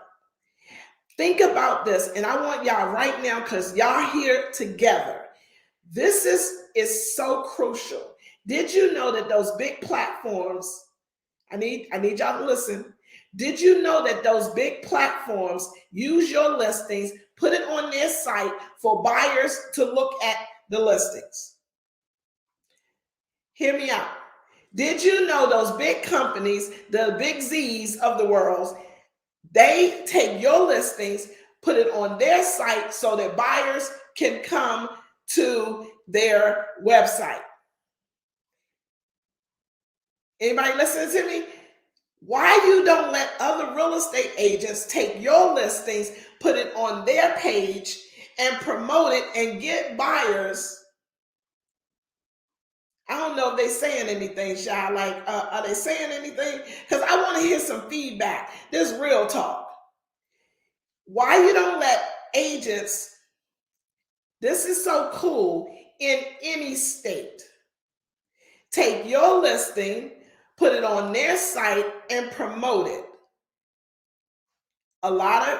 Think about this. And I want y'all right now, because y'all here together. This is so crucial. Did you know that those big platforms, I need y'all to listen. Did you know that those big platforms use your listings, put it on their site for buyers to look at the listings? Hear me out. Did you know those big companies, the big Z's of the world, they take your listings, put it on their site so that buyers can come to their website? Anybody listening to me? Why you don't let other real estate agents take your listings, put it on their page, and promote it and get buyers? I don't know if they're saying anything, Shy. Like, are they saying anything? Because I want to hear some feedback. This real talk. Why you don't let agents, this is so cool, in any state, take your listing, put it on their site, and promote it? A lot of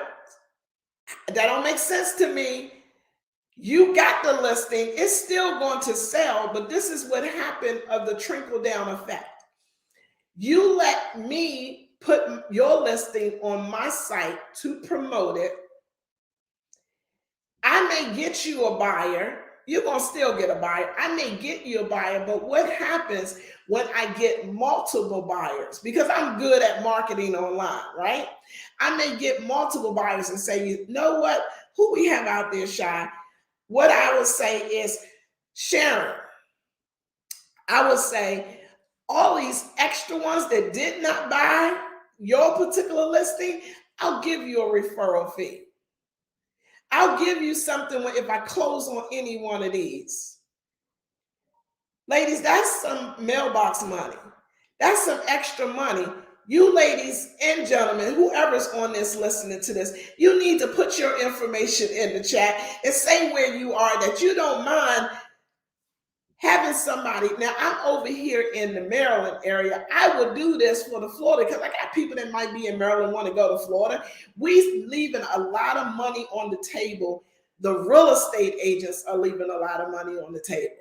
that don't make sense to me. You got the listing, it's still going to sell, but this is what happened of the trickle down effect. You let me put your listing on my site to promote it. I may get you a buyer. You're going to still get a buyer. I may get you a buyer, but what happens when I get multiple buyers? Because I'm good at marketing online, right? I may get multiple buyers and say, you know what? Who we have out there, Shy? What I would say is, Sharon, I would say all these extra ones that did not buy your particular listing, I'll give you a referral fee. I'll give you something if I close on any one of these. Ladies, that's some mailbox money. That's some extra money. You ladies and gentlemen, whoever's on this listening to this, you need to put your information in the chat and say where you are, that you don't mind having somebody. Now, I'm over here in the Maryland area. I would do this for the Florida because I got people that might be in Maryland want to go to Florida. We leaving a lot of money on the table. The real estate agents are leaving a lot of money on the table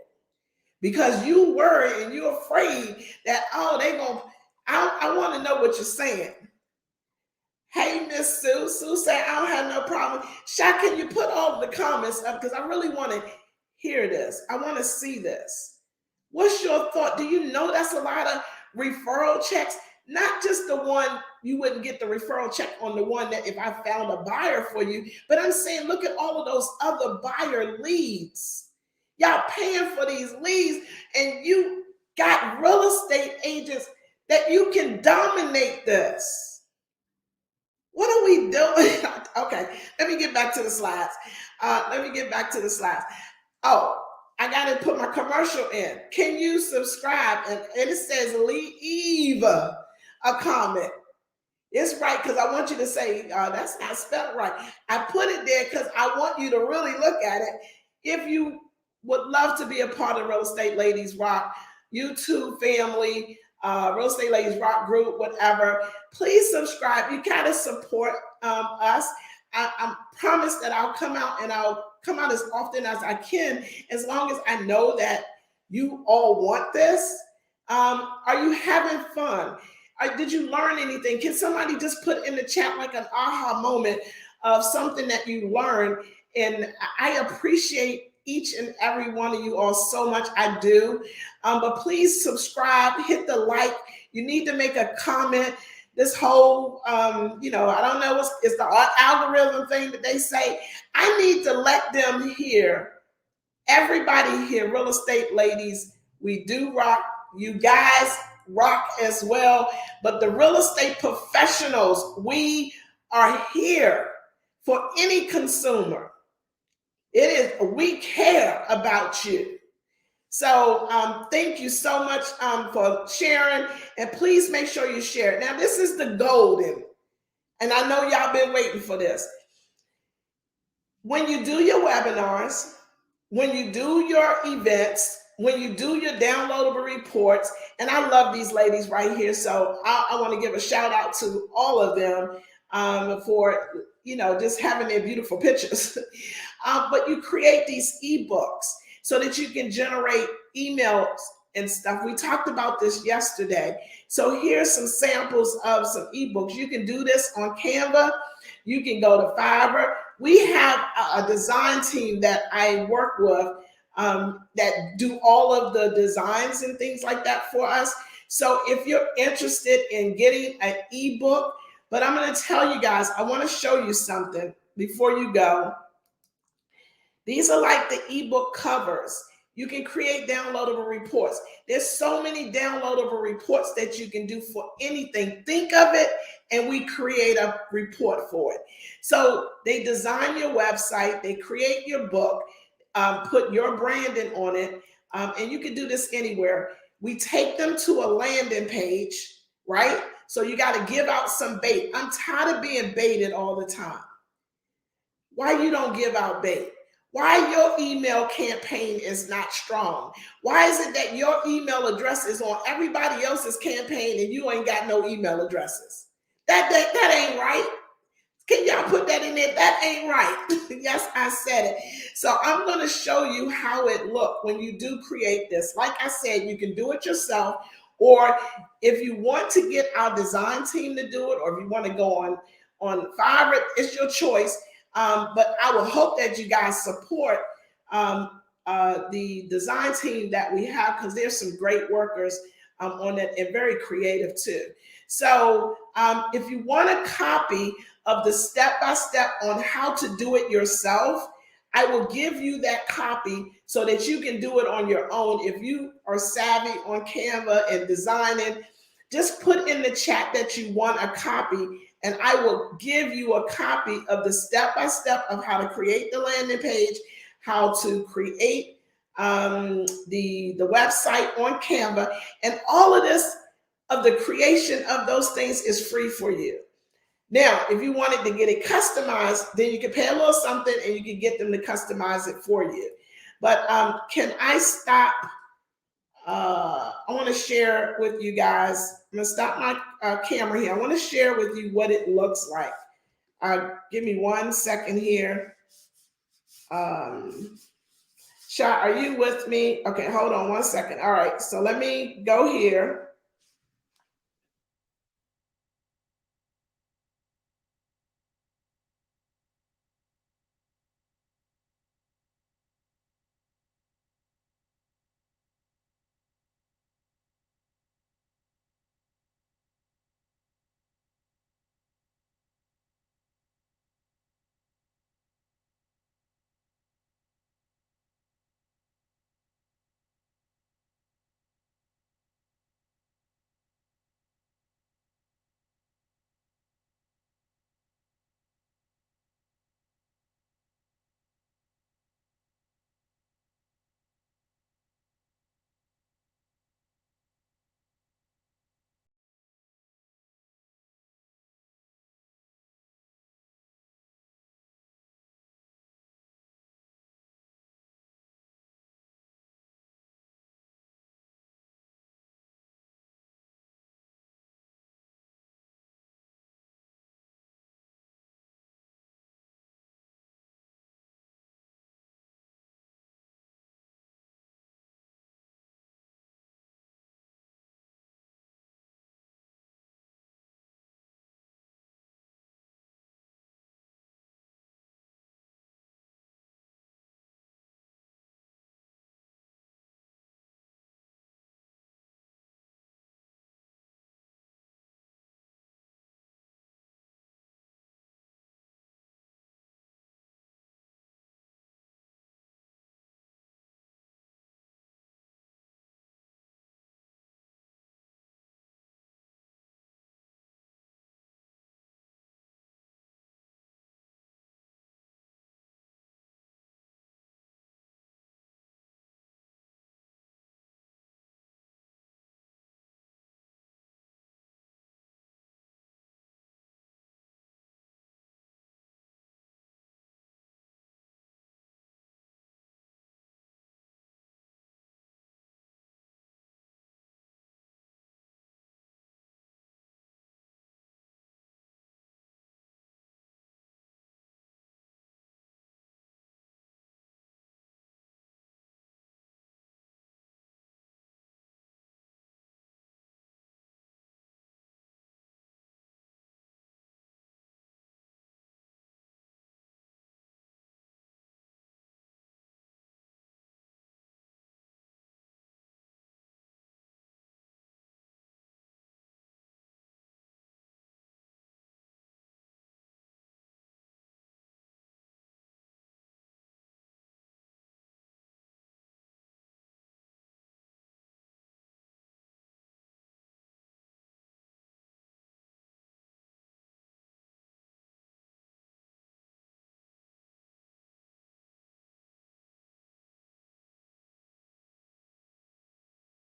because you worry and you're afraid that, oh, they gonna, I want to know what you're saying. Hey, Miss Sue. Sue said, I don't have no problem. Shy, can you put all of the comments up? Because I really want to hear this. I want to see this. What's your thought? Do you know that's a lot of referral checks? Not just the one, you wouldn't get the referral check on the one that if I found a buyer for you, but I'm saying look at all of those other buyer leads. Y'all paying for these leads, and you got real estate agents that you can dominate this. What are we doing? Okay, let me get back to the slides. Oh, I got to put my commercial in. Can you subscribe? And it says leave a comment. It's right because I want you to say, that's not spelled right. I put it there because I want you to really look at it. If you would love to be a part of Real Estate Ladies Rock YouTube family, Real Estate Ladies Rock group, whatever, please subscribe. You got to support us. I promise that I'll come out, and I'll come out as often as I can, as long as I know that you all want this. Are you having fun? Did you learn anything? Can somebody just put in the chat like an aha moment of something that you learned? And I appreciate each and every one of you all so much. I do. But please subscribe, hit the like. You need to make a comment. This whole, I don't know, it's the algorithm thing that they say. I need to let them hear, everybody here, real estate ladies, we do rock. You guys rock as well. But the real estate professionals, we are here for any consumer. We care about you. So thank you so much for sharing, and please make sure you share it. Now, this is the golden, and I know y'all been waiting for this. When you do your webinars, when you do your events, when you do your downloadable reports, and I love these ladies right here, so I want to give a shout out to all of them for just having their beautiful pictures. But you create these ebooks so that you can generate emails and stuff. We talked about this yesterday. So here's some samples of some ebooks. You can do this on Canva. You can go to Fiverr. We have a design team that I work with that do all of the designs and things like that for us. So if you're interested in getting an ebook, but I'm going to tell you guys, I want to show you something before you go. These are like the ebook covers. You can create downloadable reports. There's so many downloadable reports that you can do for anything. Think of it, and we create a report for it. So they design your website, they create your book, put your branding on it, and you can do this anywhere. We take them to a landing page, right? So you got to give out some bait. I'm tired of being baited all the time. Why you don't give out bait? Why your email campaign is not strong? Why is it that your email address is on everybody else's campaign and you ain't got no email addresses? That ain't right. Can y'all put that in there? That ain't right. Yes, I said it. So I'm going to show you how it looked when you do create this. Like I said, you can do it yourself, or if you want to get our design team to do it, or if you want to go on Fiverr, it's your choice. But I will hope that you guys support the design team that we have, because there's some great workers on it, and very creative too. So if you want a copy of the step-by-step on how to do it yourself, I will give you that copy so that you can do it on your own. If you are savvy on Canva and designing, just put in the chat that you want a copy, and I will give you a copy of the step-by-step of how to create the landing page, how to create the website on Canva, and all of this, of the creation of those things, is free for you. Now, if you wanted to get it customized, then you can pay a little something and you can get them to customize it for you. But can I stop? I want to share with you guys. I'm going to stop my camera here. I want to share with you what it looks like. Give me 1 second here. Shot, are you with me? Okay, hold on 1 second. All right, so let me go here.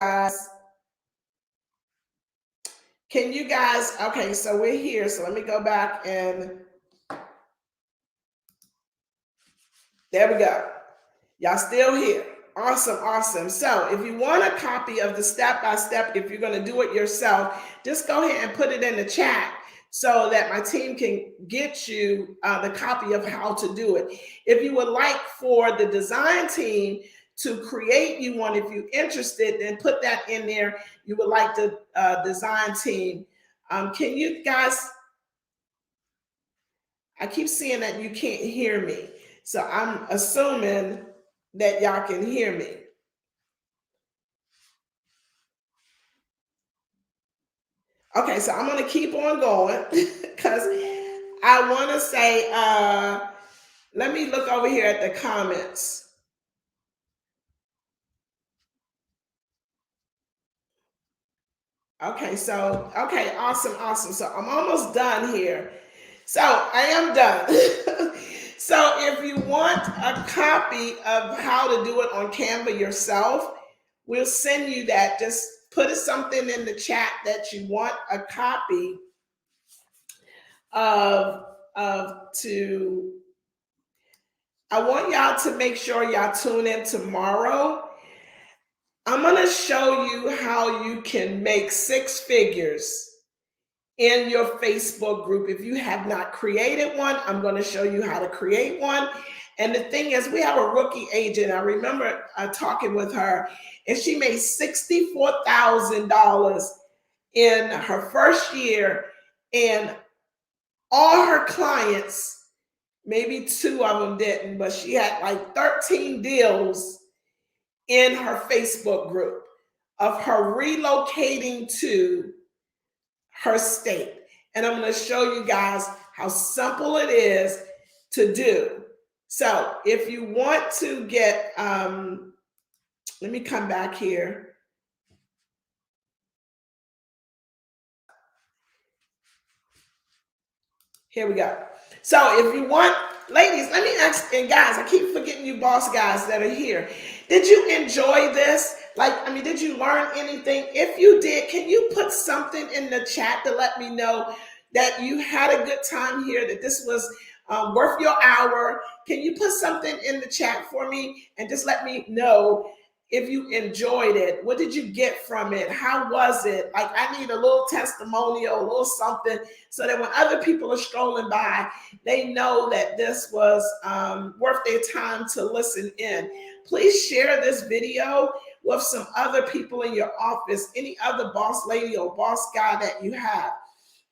guys, can you guys, okay, so we're here. So let me go back and there we go. Y'all still here. Awesome, awesome. So if you want a copy of the step-by-step, if you're going to do it yourself, just go ahead and put it in the chat so that my team can get you the copy of how to do it. If you would like for the design team to create you one, if you're interested, then put that in there. You would like the design team. Can you guys, I keep seeing that you can't hear me. So I'm assuming that y'all can hear me. Okay, so I'm going to keep on going because I want to say, let me look over here at the comments. Okay, so, okay, awesome, awesome. So I'm almost done here. So I am done. So if you want a copy of how to do it on Canva yourself, we'll send you that. Just put something in the chat that you want a copy of to. I want y'all to make sure y'all tune in tomorrow. I'm going to show you how you can make 6 figures in your Facebook group. If you have not created one, I'm going to show you how to create one. And the thing is, we have a rookie agent. I remember talking with her, and she made $64,000 in her first year, and all her clients, maybe 2 of them didn't, but she had like 13 deals in her Facebook group of her relocating to her state. And I'm going to show you guys how simple it is to do. So if you want to get, let me come back here. Here we go. So if you want, ladies, let me ask, and guys, I keep forgetting you boss guys that are here. Did you enjoy this? Like, I mean, did you learn anything? If you did, can you put something in the chat to let me know that you had a good time here, that this was worth your hour? Can you put something in the chat for me and just let me know if you enjoyed it? What did you get from it? How was it? Like, I need a little testimonial, a little something, so that when other people are strolling by, they know that this was worth their time to listen in. Please share this video with some other people in your office, any other boss lady or boss guy that you have.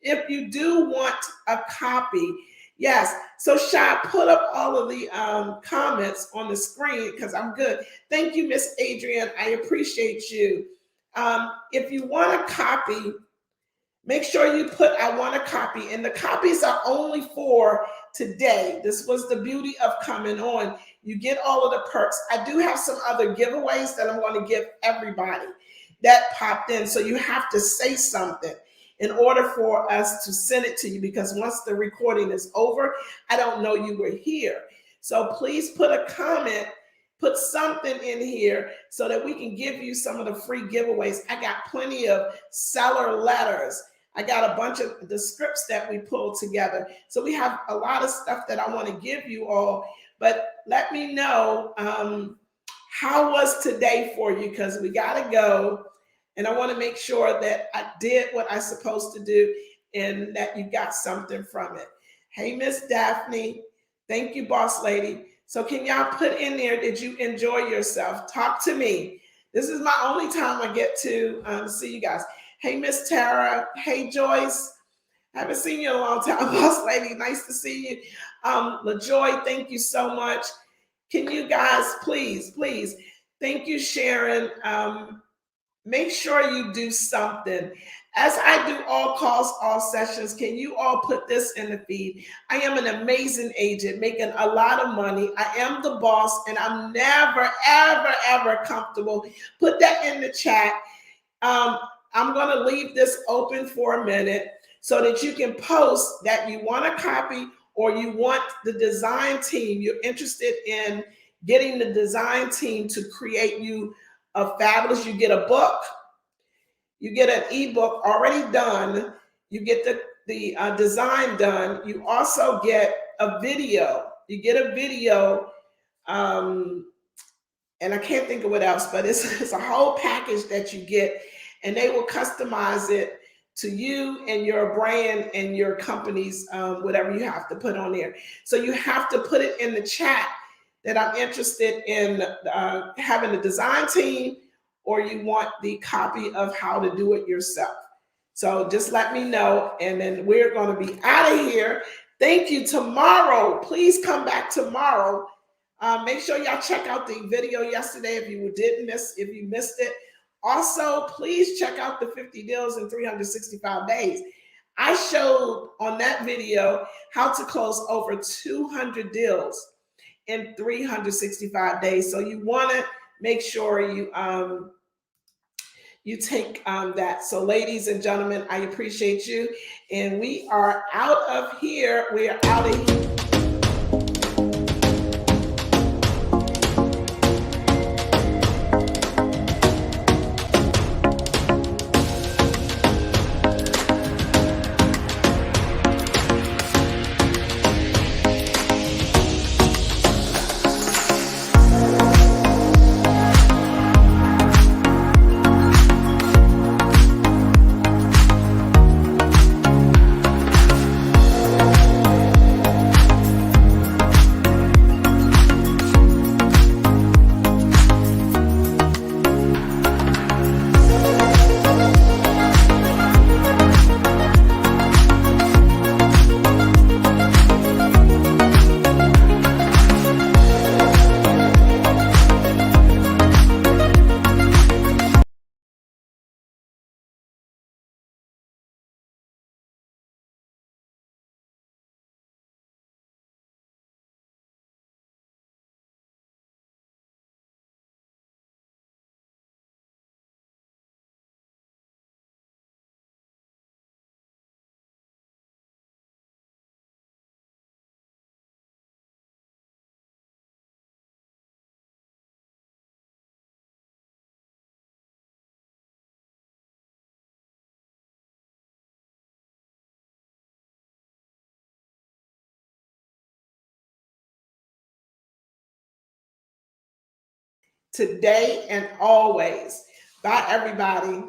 If you do want a copy, yes. So Shy, put up all of the comments on the screen because I'm good. Thank you, Miss Adrian. I appreciate you. If you want a copy, make sure you put I want a copy. And the copies are only for today. This was the beauty of coming on. You get all of the perks. I do have some other giveaways that I'm going to give everybody that popped in. So you have to say something in order for us to send it to you, because once the recording is over, I don't know you were here. So please put a comment, put something in here so that we can give you some of the free giveaways. I got plenty of seller letters. I got a bunch of the scripts that we pulled together. So we have a lot of stuff that I want to give you all, but let me know how was today for you, because we got to go. And I want to make sure that I did what I'm supposed to do and that you got something from it. Hey, Miss Daphne. Thank you, boss lady. So can y'all put in there, did you enjoy yourself? Talk to me. This is my only time I get to see you guys. Hey, Miss Tara. Hey, Joyce. I haven't seen you in a long time, boss lady. Nice to see you. LaJoy, thank you so much. Can you guys please, thank you, Sharon. Make sure you do something. As I do all calls, all sessions, can you all put this in the feed? I am an amazing agent making a lot of money. I am the boss, and I'm never, ever, ever comfortable. Put that in the chat. I'm going to leave this open for a minute so that you can post that you want a copy or you want the design team. You're interested in getting the design team to create you of Fabulous. You get a book, you get an ebook already done, you get the design done. You also get a video. You get a video, and I can't think of what else, but it's a whole package that you get, and they will customize it to you and your brand and your company's whatever you have to put on there. So you have to put it in the chat that I'm interested in having a design team, or you want the copy of how to do it yourself. So just let me know, and then we're going to be out of here. Thank you. Tomorrow, please come back tomorrow. Make sure y'all check out the video yesterday if you missed it. Also, please check out the 50 deals in 365 days. I showed on that video how to close over 200 deals in 365 days. So you want to make sure you take that. So ladies and gentlemen, I appreciate you. And we are out of here. We are out of here. Today and always. Bye, everybody.